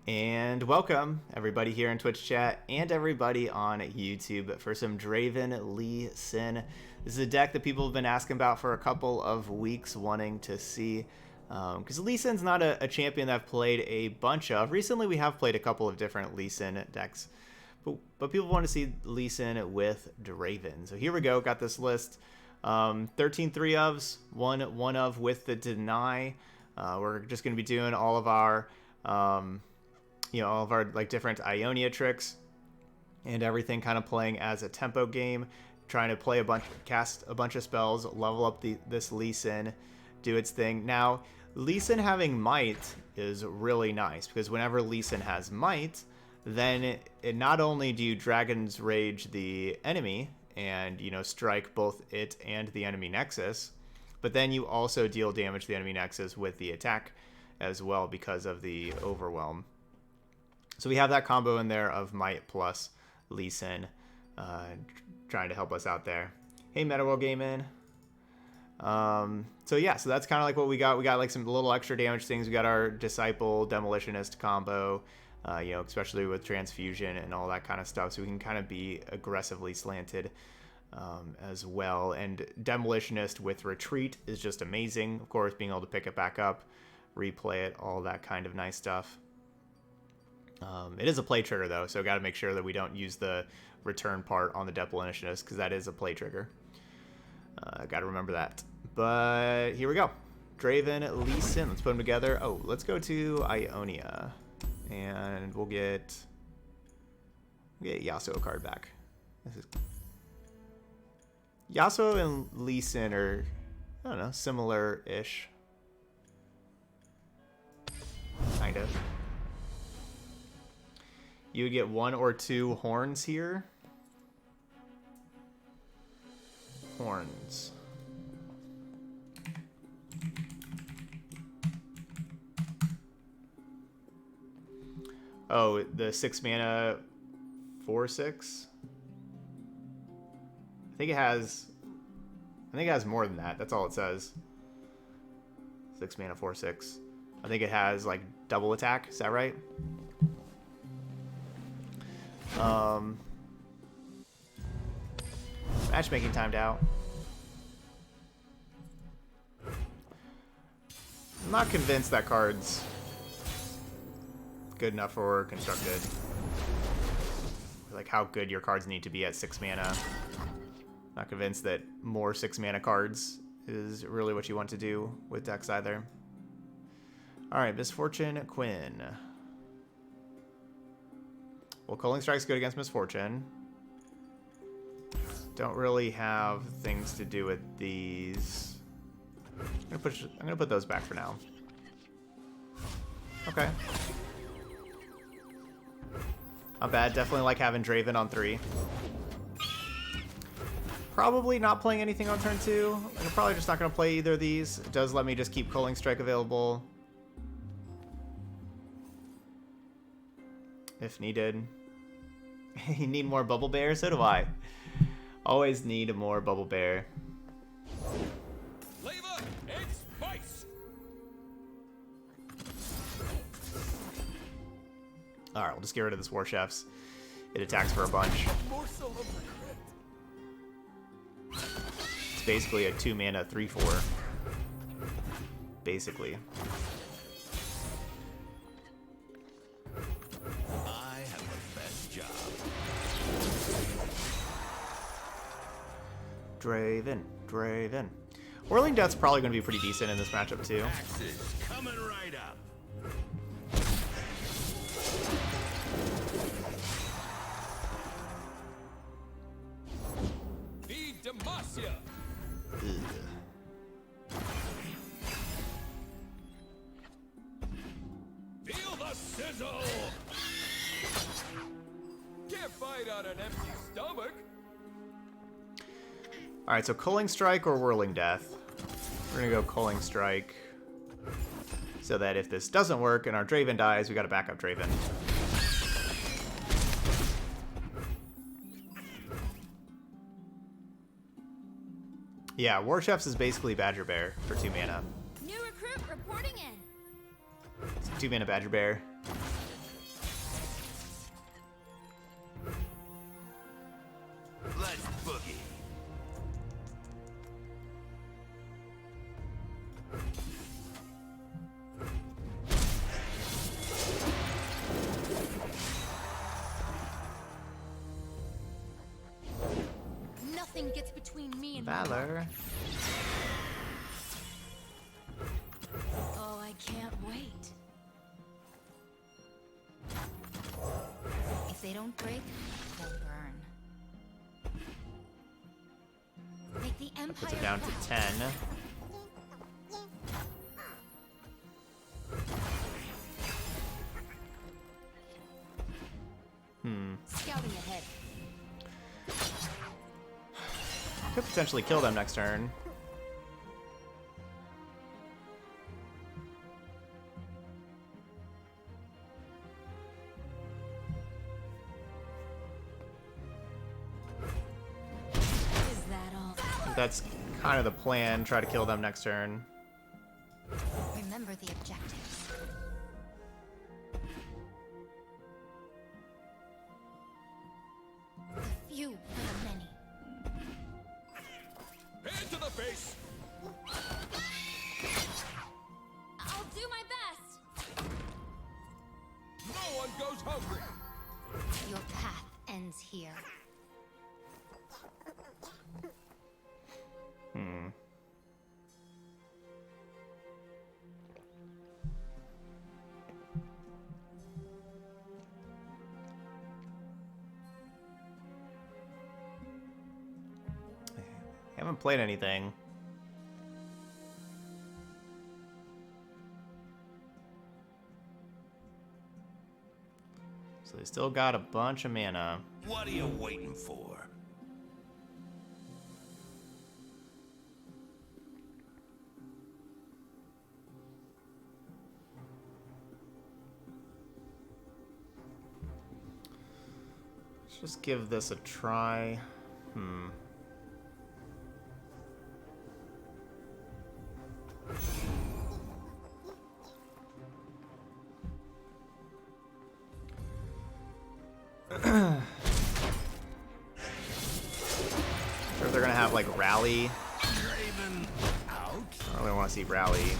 And welcome everybody here in Twitch chat and everybody on YouTube for some Draven Lee Sin. This is a deck that people have been asking about for a couple of weeks, wanting to see. Because Lee Sin's not a champion that I've played a bunch of. Recently we have played a couple of different Lee Sin decks. But people want to see Lee Sin with Draven. So here we go, got this list. 13 3-ofs, one of with the deny. We're just going to be doing all of our... all of our like different Ionia tricks and everything, kind of playing as a tempo game, trying to cast a bunch of spells, level up this Lee Sin, do its thing. Now, Lee Sin having might is really nice because whenever Lee Sin has might, then it not only do you Dragon's Rage the enemy and strike both it and the enemy Nexus, but then you also deal damage to the enemy Nexus with the attack as well because of the overwhelm. So we have that combo in there of might plus Lee Sin, trying to help us out there. Hey, MetaWorld Gaming. So yeah, so that's kind of like what we got. We got like some little extra damage things. We got our Disciple Demolitionist combo, especially with Transfusion and all that kind of stuff. So we can kind of be aggressively slanted as well. And Demolitionist with Retreat is just amazing. Of course, being able to pick it back up, replay it, all that kind of nice stuff. It is a play trigger though, so got to make sure that we don't use the return part on the Demolitionist because that is a play trigger. Got to remember that. But here we go. Draven, Lee Sin. Let's put them together. Oh, let's go to Ionia, and we'll get Yasuo card back. Yasuo and Lee Sin are, I don't know, similar-ish. Kind of. You would get 1 or 2 horns here. Horns. Oh, the 6 mana 4/6. I think it has more than that. That's all it says. 6 mana 4/6. I think it has like double attack. Is that right? Matchmaking timed out. I'm not convinced that card's good enough for constructed. Like how good your cards need to be at 6 mana. Not convinced that more 6 mana cards is really what you want to do with decks either. Alright, Misfortune Quinn. Well, Culling Strike's good against Misfortune. Don't really have things to do with these. I'm gonna put those back for now. Okay. Not bad. Definitely like having Draven on 3. Probably not playing anything on turn 2. I'm probably just not gonna play either of these. It does let me just keep Culling Strike available if needed. You need more Bubble Bear? So do I. Always need more Bubble Bear. Flavor and spice. Alright, we'll just get rid of this War Chefs. It attacks for a bunch. It's basically a 2 mana 3/4. Basically. Draven. Whirling Death's probably going to be pretty decent in this matchup too. Axes coming right up. Be Demacia. Feel the sizzle. Can't fight on an empty stomach. Alright, so Culling Strike or Whirling Death. We're going to go Culling Strike so that if this doesn't work and our Draven dies, we got a backup Draven. Yeah, War Chefs is basically Badger Bear for 2 mana. New recruit reporting in. 2 mana Badger Bear. boogie. Nothing gets between me and Valor. Oh, I can't wait. If they don't break, they'll burn. Make the Empire Puts it down to proud. 10. Scouting ahead. Could potentially kill them next turn. Is that all? That's kind of the plan. Try to kill them next turn. Remember the objectives. The few for the many. Hand to the face. I'll do my best. No one goes hungry. Your path ends here. Haven't played anything. So they still got a bunch of mana. What are you waiting for? Let's just give this a try. Sure if they're gonna have like rally. Draven out. I don't really want to see rally.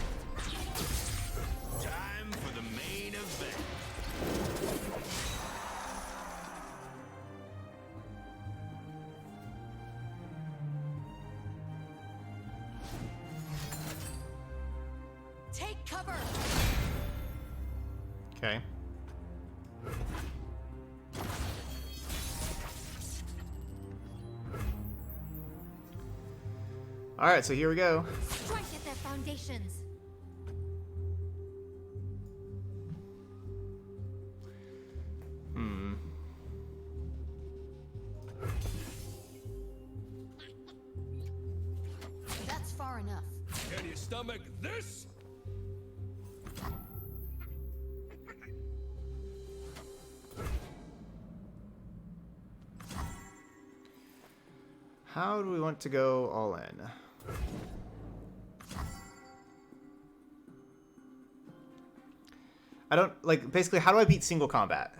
Time for the main event. Take cover. Okay. All right, so here we go. Strike at their foundations. That's far enough. Can you stomach this? How do we want to go all in? I don't, like, basically, how do I beat single combat?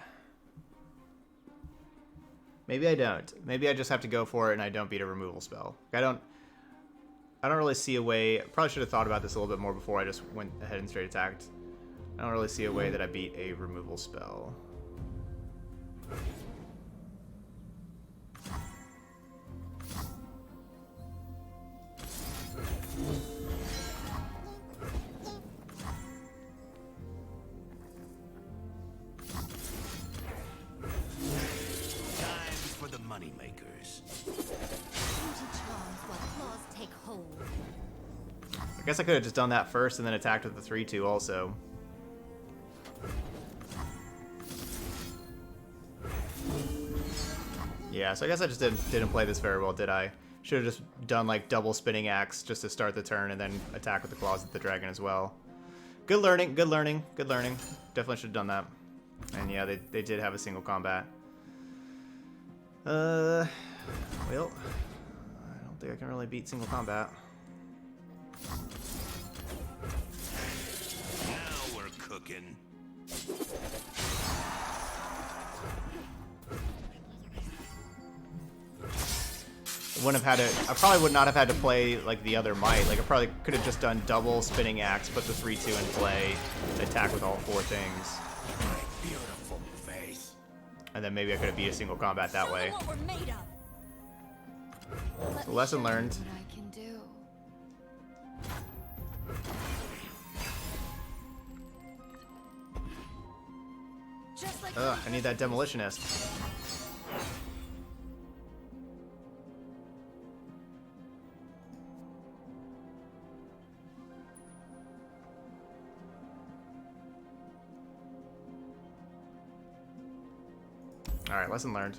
Maybe I don't. Maybe I just have to go for it and I don't beat a removal spell. I don't really see a way. Probably should have thought about this a little bit more before I just went ahead and straight attacked. I don't really see a way that I beat a removal spell. Time for the moneymakers. Beauty charms while claws take hold. I guess I could have just done that first and then attacked with the 3/2 also. Yeah, so I guess I just didn't play this very well, did I? Should have just done like double spinning axe just to start the turn and then attack with the claws at the dragon as well. Good learning, good learning, good learning. Definitely should have done that. And yeah, they did have a single combat. Well, I don't think I can really beat single combat. Now we're cooking. wouldn't have had to. I probably would not have had to play like the other might. Like I probably could have just done double spinning axe, put the 3/2 in play, attack with all 4 things, Beautiful face. and then maybe I could have beat a single combat that way. What we're made of. So lesson learned. What I can do. Just like Ugh, I need that demolitionist. Alright, lesson learned.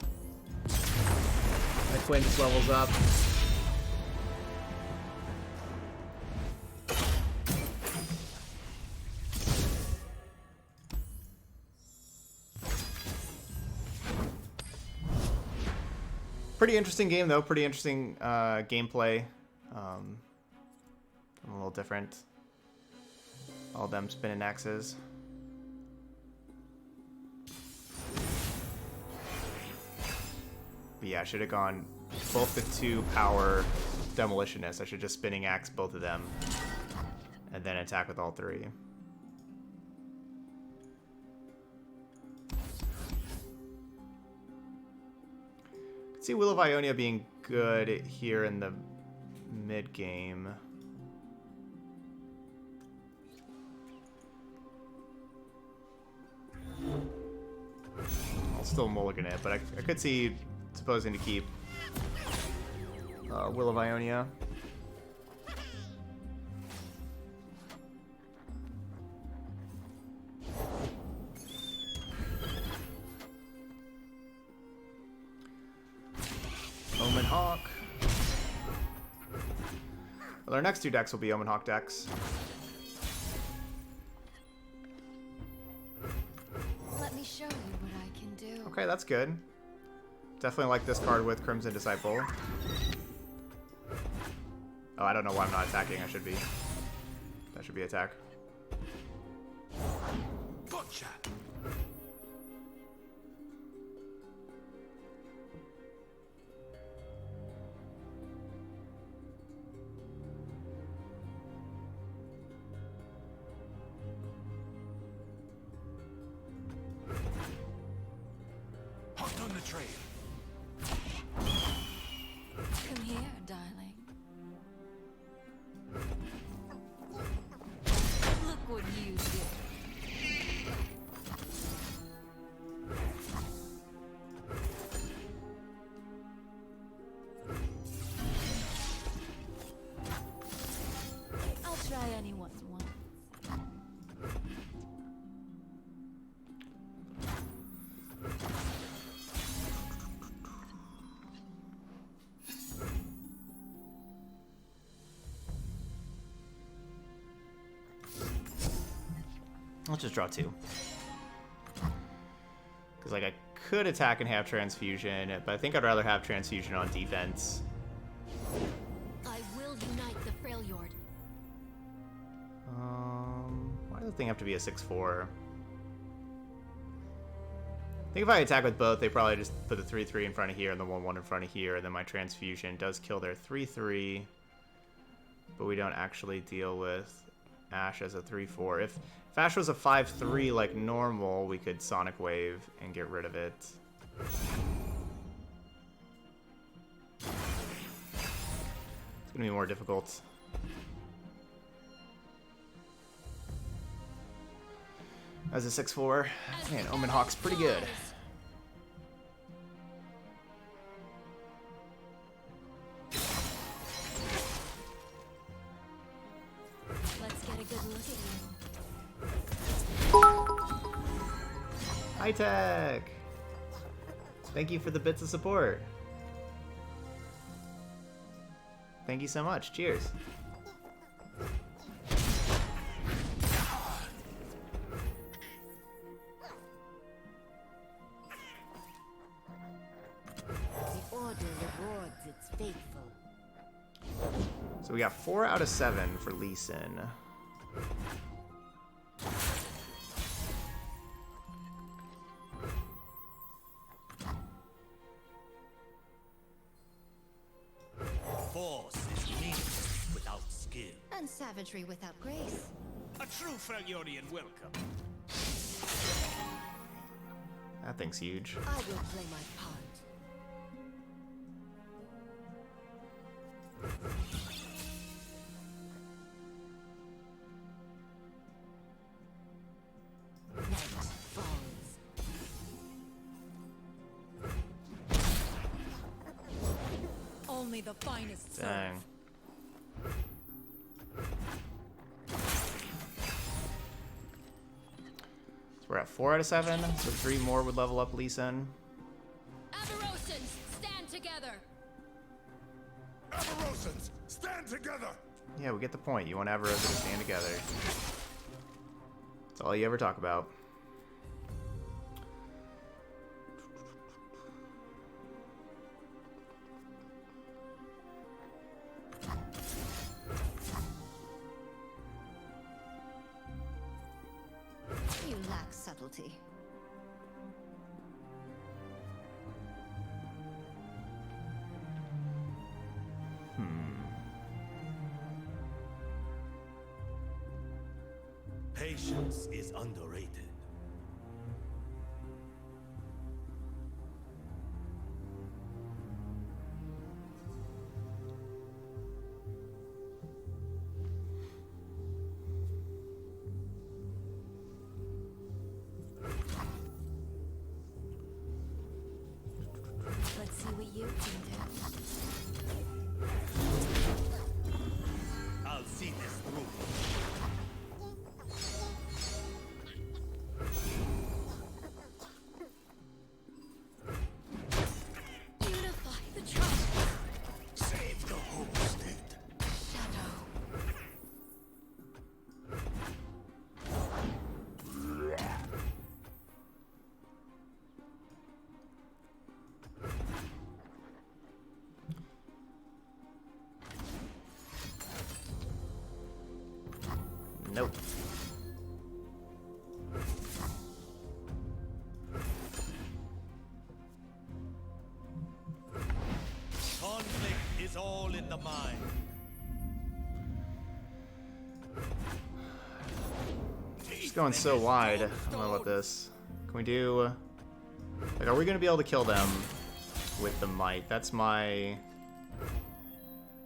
My Quince levels up. Pretty interesting game, though. Pretty interesting gameplay. A little different. All them spinning axes. But yeah, I should have gone both the 2 power demolitionists. I should just spinning axe both of them. And then attack with all 3. Could see Will of Ionia being good here in the mid game. I'll still mulligan it, but I could see supposing to keep Will of Ionia. Omen Hawk. Well, our next 2 decks will be Omen Hawk decks. Let me show you what I can do. Okay, that's good. Definitely like this card with Crimson Disciple. Oh, I don't know why I'm not attacking. I should be. That should be attack. Gotcha. Hot on the trail. Come here, darling. Look what you did. I'll try anyone's one. Let's just draw 2. Because, like, I could attack and have Transfusion, but I think I'd rather have Transfusion on defense. I will unite the Freljord. Why does the thing have to be a 6/4? I think if I attack with both, they probably just put the 3/3 in front of here and the 1/1 in front of here, and then my Transfusion does kill their 3/3, but we don't actually deal with Ash as a 3/4. If Ash was a 5/3 like normal, we could Sonic Wave and get rid of it. It's gonna be more difficult. As a 6/4, man, Omen Hawk's pretty good. Let's get a good look at you. High Tech! Thank you for the bits of support. Thank you so much. Cheers. The Order rewards its faithful. So we got 4 out of 7 for Lee Sin. and savagery without grace. A true Ionian welcome. That thing's huge. I will play my part. Night falls. Only the finest serve. Dang. So we're at 4 out of 7, so 3 more would level up Lee Sin. Avarosans, stand together. Avarosans, stand together! Yeah, we get the point. You want Avarosa to stand together. That's all you ever talk about. You lack subtlety. Patience is underrated. Let's see what you can do. I'll see this through. Unify the tribes. Save the homestead. Shadow. Nope. Conflict is all in the mind. Just going so wide. I don't know about this. Can we do... Like, are we going to be able to kill them with the might? That's my...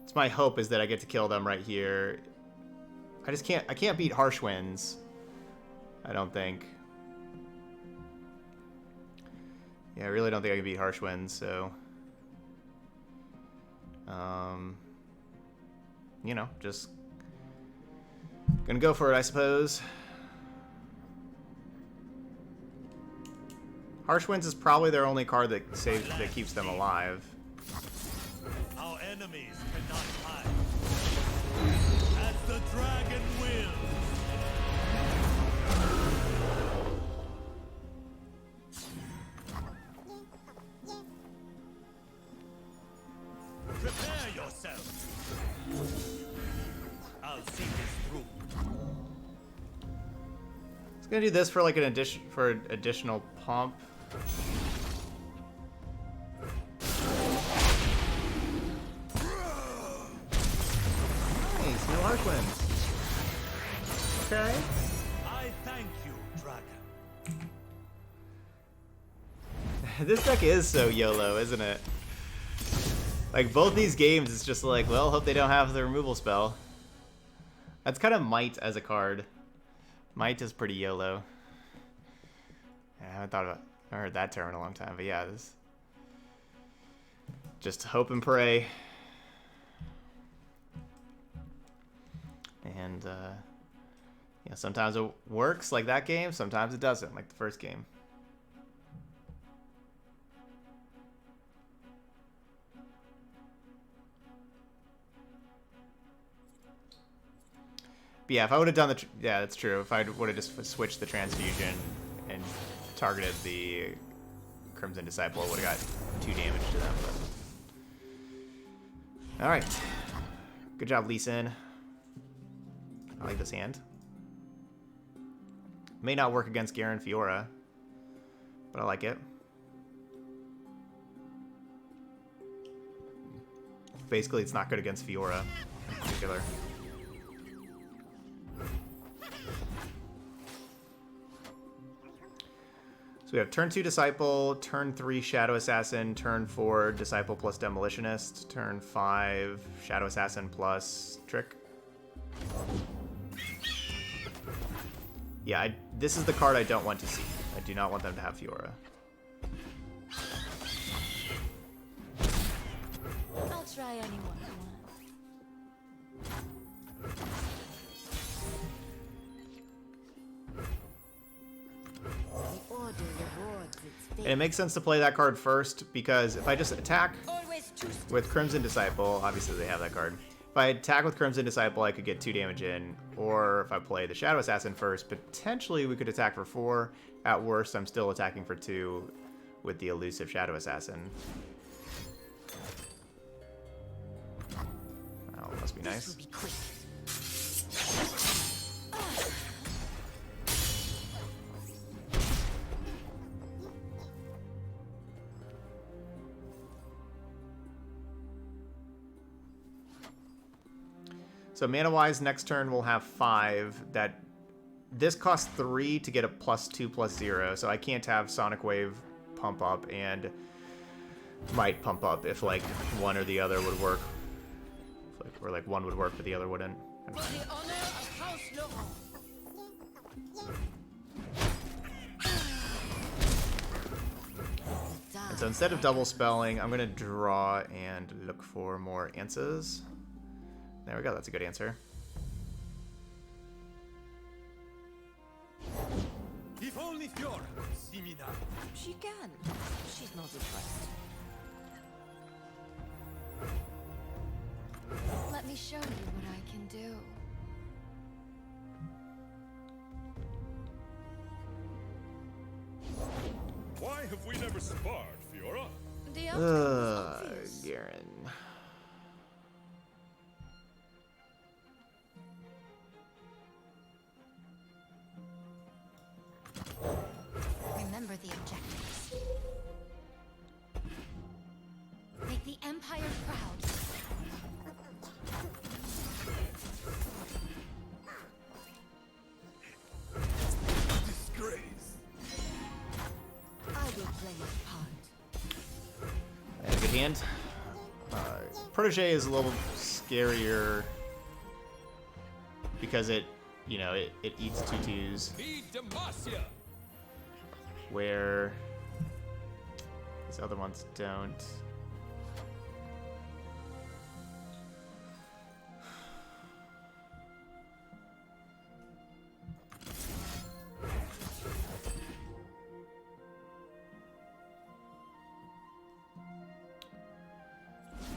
It's my hope is that I get to kill them right here. I just can't... I can't beat Harsh Winds. I don't think. Yeah, I really don't think I can beat Harsh Winds, so... You know, just... Gonna go for it, I suppose. Harsh Winds is probably their only card that keeps them alive. Our enemies cannot hide. As the dragon wills. Prepare yourself. I'll see this through. It's gonna do this for like an additional pump. Nice, no Harsh Winds. Okay. I thank you, dragon. This deck is so YOLO, isn't it? Like, both these games, it's just like, well, hope they don't have the removal spell. That's kind of Might as a card. Might is pretty YOLO. Yeah, I haven't heard that term in a long time, but yeah, this... Just hope and pray. And, yeah, sometimes it works, like that game, sometimes it doesn't, like the first game. But yeah, if I would have done the... Yeah, that's true. If I would have just switched the Transfusion and targeted the Crimson Disciple, I would have got 2 damage to them. But... Alright. Good job, Lee Sin. I like this hand. May not work against Garen Fiora, but I like it. Basically, it's not good against Fiora in particular. we have turn 2 Disciple, turn 3 Shadow Assassin, turn 4 Disciple plus Demolitionist, turn 5 Shadow Assassin plus Trick. Yeah, this is the card I don't want to see. I do not want them to have Fiora. I'll try anyone I want. The order rewards its fate. And it makes sense to play that card first, because if I just attack with Crimson Disciple, obviously they have that card. If I attack with Crimson Disciple, I could get 2 damage in, or if I play the Shadow Assassin first, potentially we could attack for 4. At worst, I'm still attacking for 2 with the elusive Shadow Assassin. Oh, must be nice. This will be quick. So mana-wise, next turn we'll have 5. This costs 3 to get a +2/+0, so I can't have Sonic Wave pump up, and might pump up if like one or the other would work, or like one would work but the other wouldn't. For the honor of House LoR. And so instead of double spelling, I'm gonna draw and look for more answers. There we go, that's a good answer. If only Fiora could see me now. She can. She's not impressed. Let me show you what I can do. Why have we never sparred, Fiora? The outcome is obvious. Garen. Remember the objectives. Make the Empire proud. Disgrace. I will play my part. And a good hand. Protege is a little scarier because it eats 2/2s. Be Demacia. Where these other ones don't.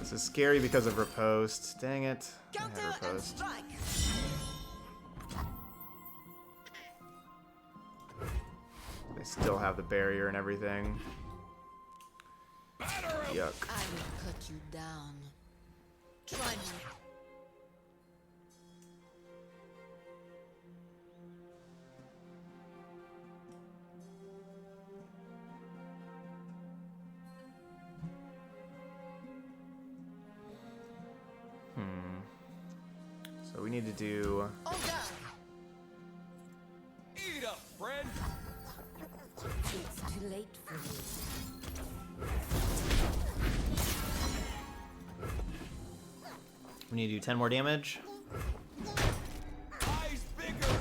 This is scary because of riposte. Dang it. I had riposte. They still have the barrier and everything. Yuck. I will cut you down. Try me. So we need to do. Eat up, friend. It's too late for you. We need to do 10 more damage. Eyes bigger.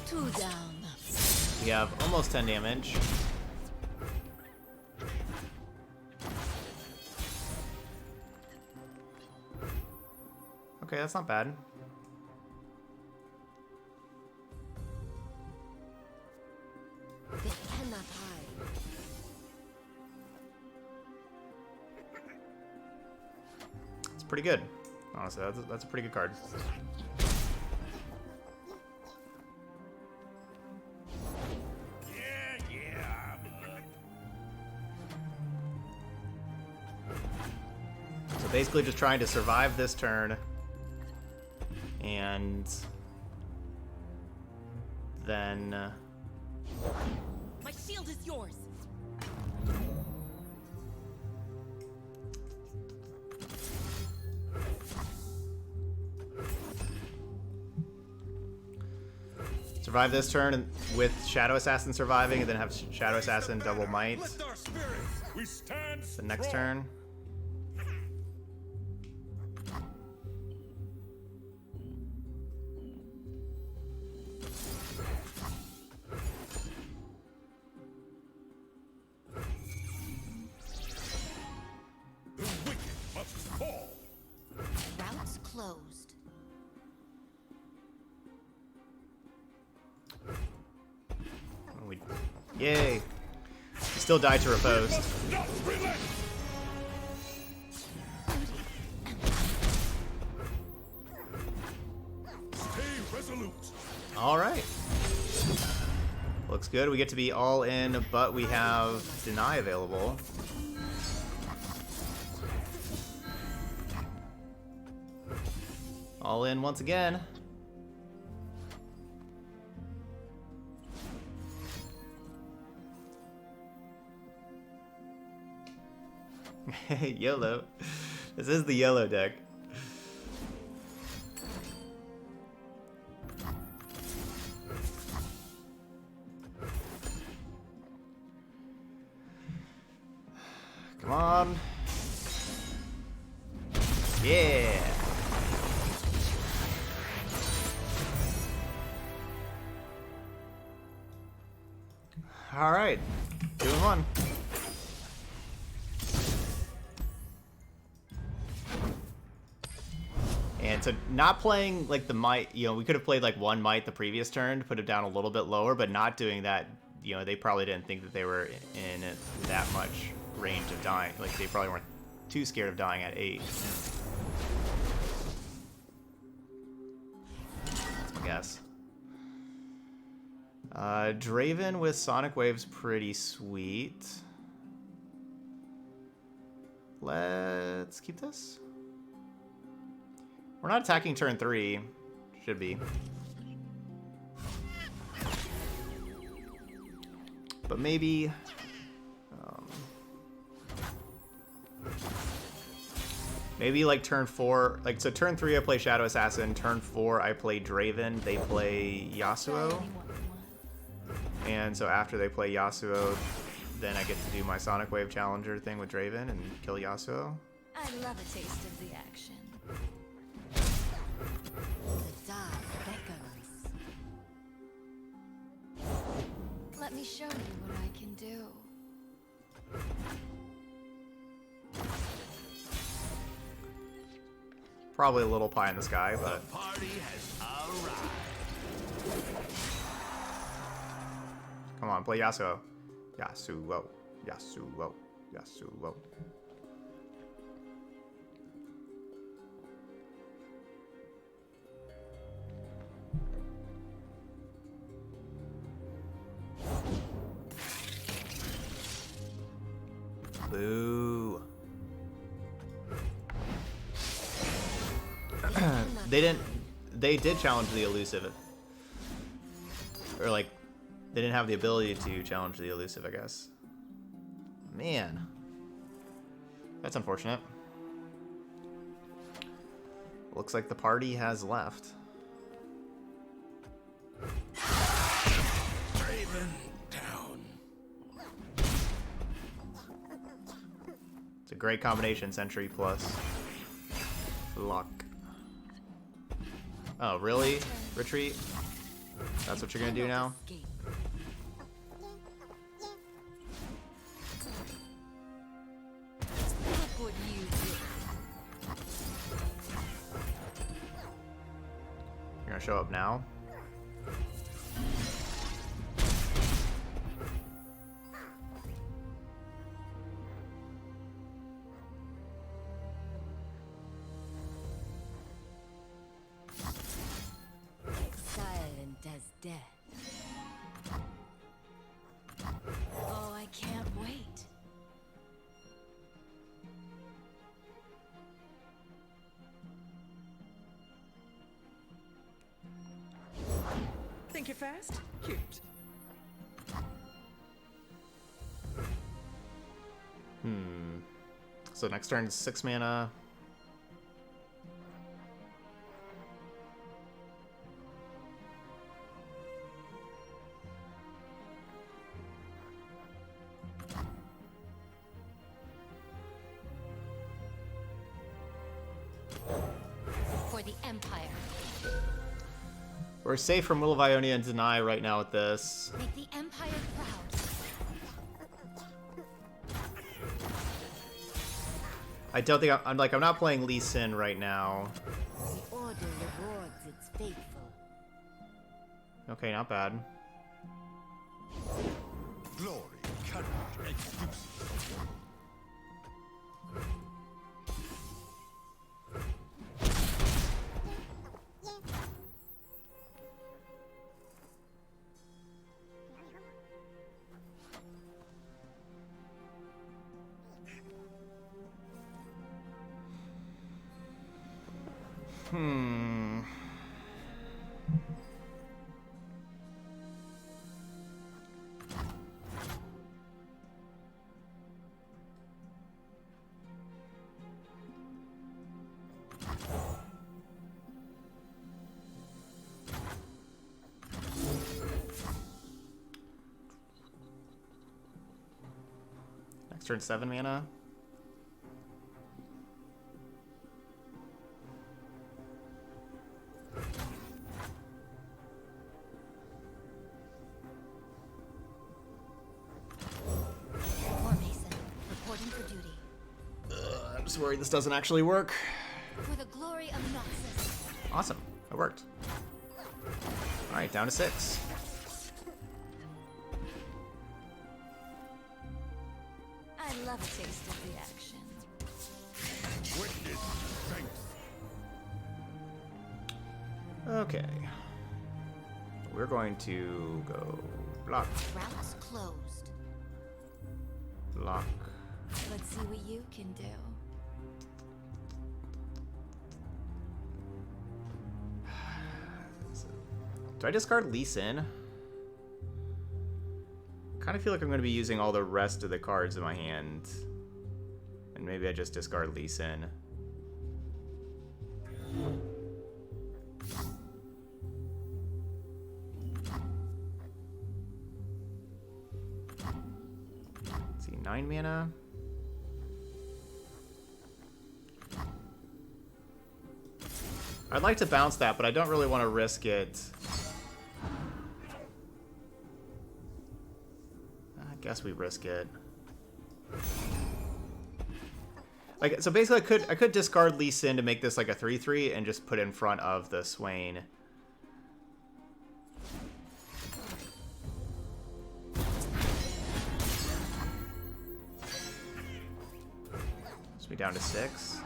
2 down. We have almost 10 damage. Okay, that's not bad. They cannot hide. It's pretty good. Honestly, that's a pretty good card. Yeah, bud. So basically just trying to survive this turn. And then My shield is yours. Survive this turn and with Shadow Assassin surviving, and then have Shadow Assassin double might the next turn. Routes closed. Yay! He still died to riposte. All right. Looks good. We get to be all in, but we have deny available. All in once again. Yolo. This is the Yolo deck. Come on. Yeah. All right. 2-1. And so not playing like the might, you know, we could have played like one might the previous turn to put it down a little bit lower, but not doing that, you know, they probably didn't think that they were in that much range of dying. Like they probably weren't too scared of dying at 8. That's my guess. Draven with Sonic Wave's pretty sweet. Let's keep this. We're not attacking turn 3. Should be. But maybe... maybe like turn 4... Like, so turn 3 I play Shadow Assassin. Turn 4 I play Draven. They play Yasuo. And so after they play Yasuo, then I get to do my Sonic Wave Challenger thing with Draven and kill Yasuo. I love a taste of the action. The die beckons. Let me show you what I can do. Probably a little pie in the sky, but... The party has arrived. Come on, play Yasuo. Yasuo. Yasuo. Yasuo. Boo. They did challenge the elusive. Or like, they didn't have the ability to challenge the elusive, I guess. Man. That's unfortunate. Looks like the party has left. Draven down. It's a great combination, Sentry plus Luck. Oh, really? Retreat? That's what you're gonna do now? You're gonna show up now? Silent as death. Oh, I can't wait. Think you're fast? Cute. So next turn, 6 mana. the Empire. We're safe from Will of Ionia and Deny right now with this. Make the Empire proud. I don't think I'm not playing Lee Sin right now. The Order rewards its faithful. Okay, not bad. Glory, courage, excuses. Next turn 7 mana. War Mason, reporting for duty. I'm just worried this doesn't actually work. For the glory of Noxus. Awesome, it worked. All right, down to 6. I love a taste of the action. Wicked strength. Okay. We're going to go block, Routes closed. block. Let's see what you can do. Do I discard Lee Sin? Kind of feel like I'm going to be using all the rest of the cards in my hand. And maybe I just discard Lee Sin. Let's see, 9 mana. I'd like to bounce that, but I don't really want to risk it. I guess we risk it. Like, so basically I could discard Lee Sin to make this like a 3/3 and just put in front of the Swain. Puts me down to 6.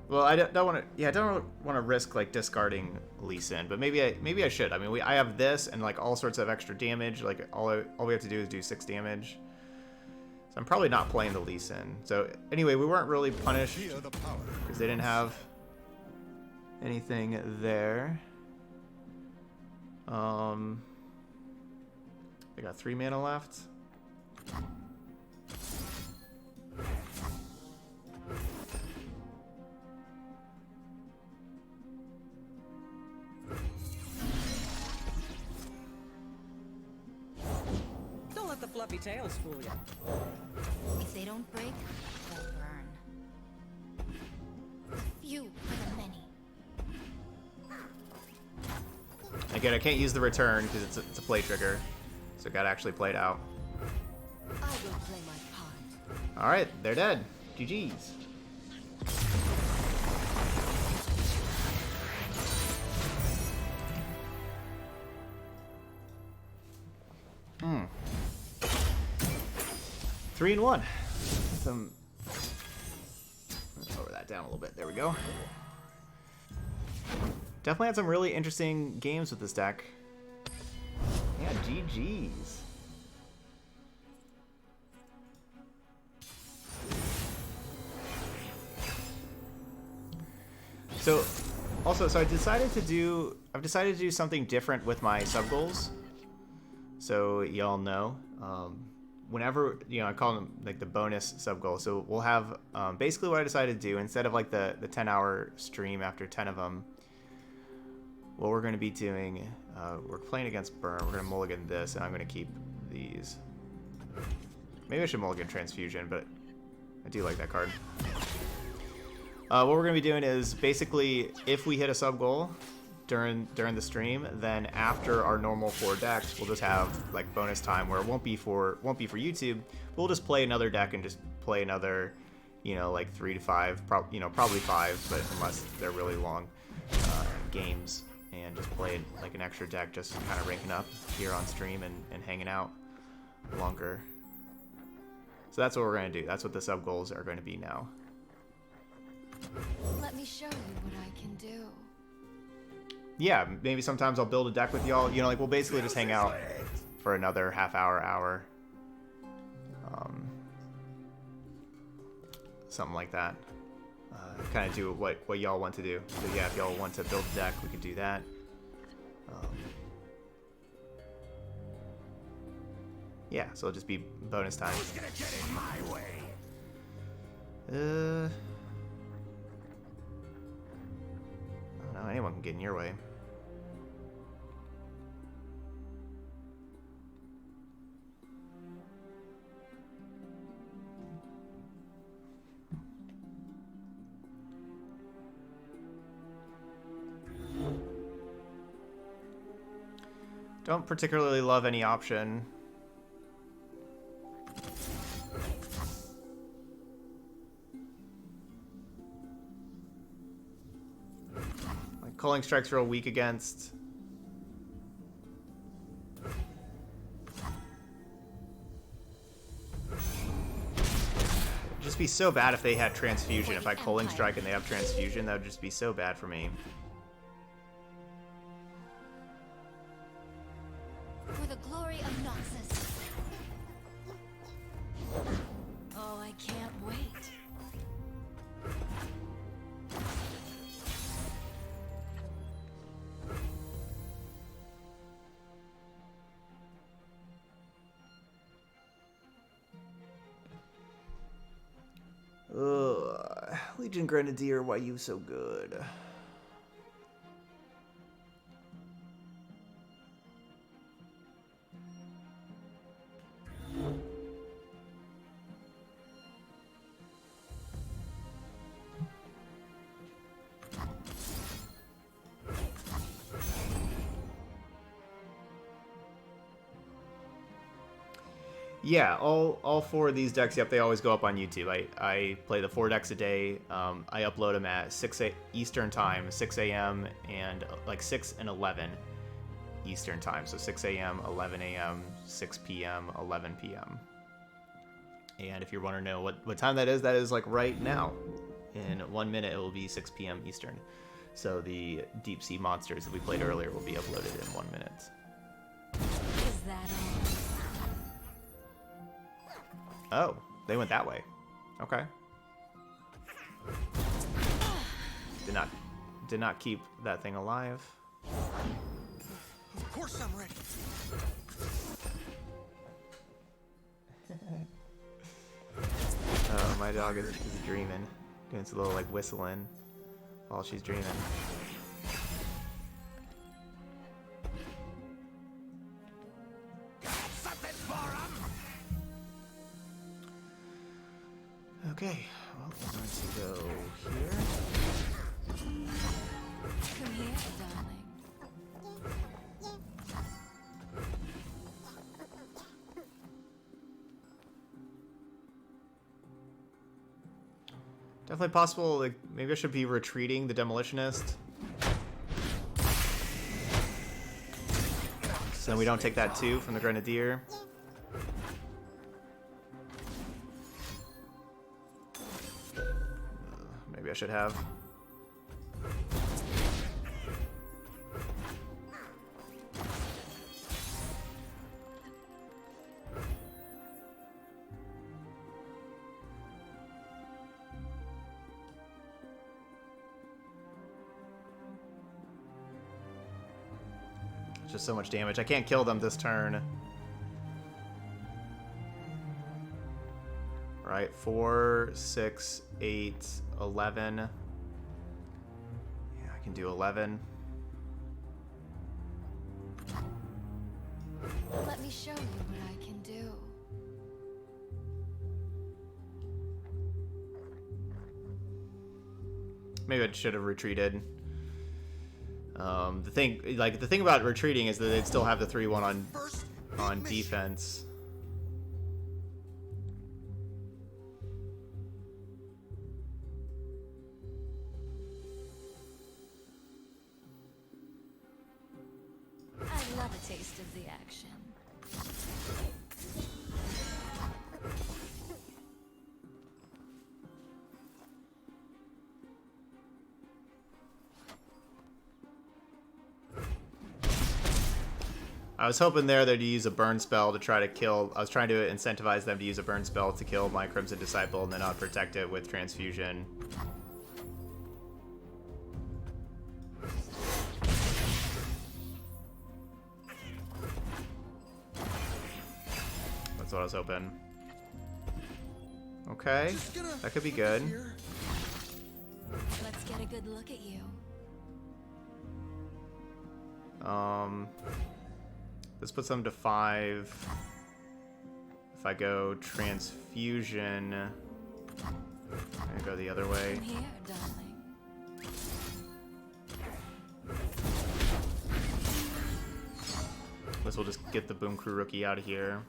Well, I don't want to. Yeah, I don't want to risk like discarding Lee Sin, but maybe I should. I mean, I have this and like all sorts of extra damage. Like all we have to do is do 6 damage. So I'm probably not playing the Lee Sin. So anyway, we weren't really punished because they didn't have anything there. They got 3 mana left. Don't let the fluffy tails fool you. If they don't break, they'll burn. A few for the many. Again, I can't use the return because it's a play trigger, so gotta actually play it out. I will play my part. All right, they're dead. GG's. Hmm. 3-1. Some. Let's lower that down a little bit. There we go. Definitely had some really interesting games with this deck. Yeah, GG's. So, also, I've decided to do something different with my sub goals. So y'all know, whenever, I call them like the bonus sub goal. So we'll have basically what I decided to do, instead of like the 10-hour stream after 10 of them, what we're going to be doing, we're playing against Burn. We're going to mulligan this, and I'm going to keep these. Maybe I should mulligan Transfusion, but I do like that card. What we're going to be doing is basically, if we hit a sub goal during the stream, then after our normal 4 decks, we'll just have like bonus time where it won't be for YouTube. We'll just play another deck and just play another, you know, like 3 to 5, probably 5, but unless they're really long games, and just play like an extra deck, just kind of ranking up here on stream and hanging out longer. So that's what we're going to do. That's what the sub goals are going to be now. Let me show you what I can do. Yeah, maybe sometimes I'll build a deck with y'all. You know, like we'll basically just hang out for another half hour. Something like that. Kind of do what y'all want to do. So yeah, if y'all want to build a deck, we could do that. Yeah, so it'll just be bonus time. Who's gonna get in my way? I don't know, anyone can get in your way. Don't particularly love any option. Like Culling Strike's real weak against. It'd just be so bad if they had Transfusion. If I Culling Strike and they have Transfusion, that would just be so bad for me. For the glory of Noxus. Oh, I can't wait. Legion Grenadier, why you so good? Yeah, all 4 of these decks, yep, they always go up on YouTube. I play the 4 decks a day. I upload them at 6 Eastern time, 6 a.m. and like 6 and 11 Eastern time. So 6 a.m., 11 a.m., 6 p.m., 11 p.m. And if you want to know what time that is like right now. In 1 minute, it will be 6 p.m. Eastern. So the Deep Sea Monsters that we played earlier will be uploaded in 1 minute. Is that all? Oh, they went that way. Okay. Did not keep that thing alive. Of course I'm ready. Oh, my dog is dreaming. Doing its little like whistling while she's dreaming. Okay, well, I'm going to go here. Come here, darling. Definitely possible, like, maybe I should be retreating the Demolitionist. So then we don't take that 2 from the Grenadier. Maybe I should have. Just so much damage. I can't kill them this turn. Right, 4, 6, 8, 11. Yeah, I can do 11. me show you what I can do. Maybe I should have retreated. The thing about retreating is that they'd still have the 3-1 on defense. I love a taste of the action. I was hoping there they'd use a burn spell to try to kill. I was trying to incentivize them to use a burn spell to kill my Crimson Disciple, and then I'd protect it with transfusion. That's what I was hoping. Okay, that could be good. Let's get a good look at you. This puts them to 5. If I go transfusion, I go the other way. I'm here, darling. This will just get the Boom Crew rookie out of here.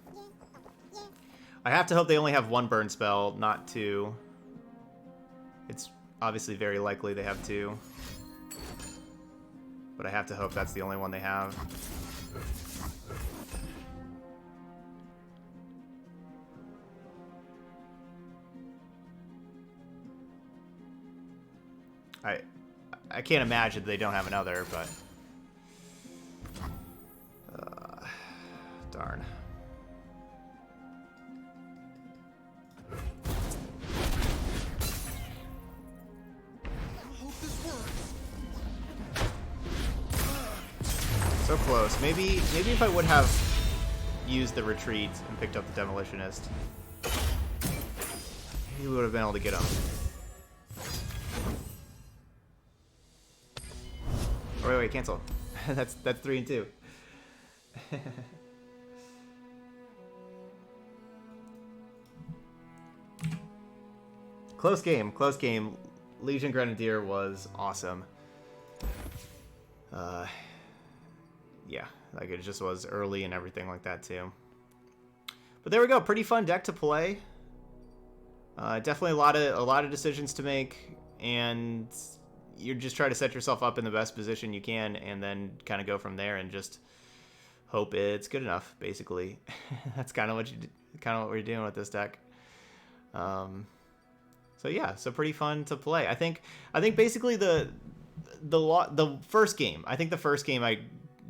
I have to hope they only have 1 burn spell, not 2. It's obviously very likely they have 2. But I have to hope that's the only one they have. I can't imagine they don't have another, but darn. So close. Maybe if I would have used the retreat and picked up the Demolitionist, maybe we would have been able to get him. Oh, wait, cancel. that's 3 and 2. Close game, close game. Legion Grenadier was awesome. Yeah, like it just was early and everything like that too. But there we go, pretty fun deck to play. Definitely a lot of decisions to make, and you're just trying to set yourself up in the best position you can, and then kind of go from there and just hope it's good enough. Basically, that's kind of what we're doing with this deck. So yeah, so pretty fun to play. I think basically the first game. I think the first game I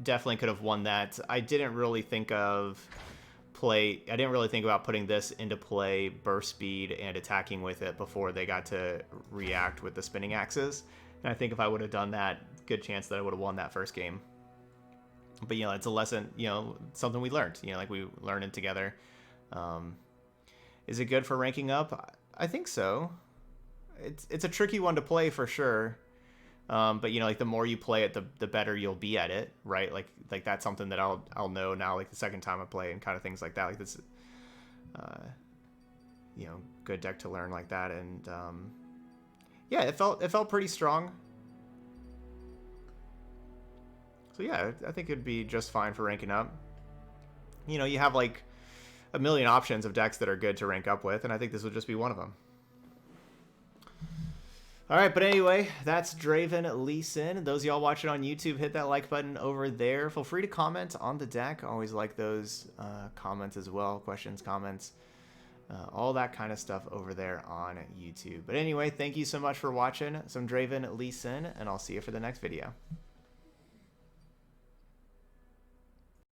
definitely could have won that. I didn't really think about putting this into play, burst speed and attacking with it before they got to react with the spinning axes. And I think if I would have done that, good chance that I would have won that first game. But it's a lesson, something we learned. Like we learned it together. Is it good for ranking up? I think so. It's a tricky one to play for sure. But like the more you play it, the better you'll be at it, right? Like that's something that I'll know now, like the second time I play and kind of things like that. Like this, good deck to learn like that. And yeah, it felt pretty strong. So yeah, I think it'd be just fine for ranking up. You have like a million options of decks that are good to rank up with, and I think this would just be one of them. All right, but anyway, that's Draven Lee Sin. Those of y'all watching on YouTube, hit that like button over there. Feel free to comment on the deck. Always like those comments as well, questions, comments, all that kind of stuff over there on YouTube. But anyway, thank you so much for watching some Draven Lee Sin, and I'll see you for the next video.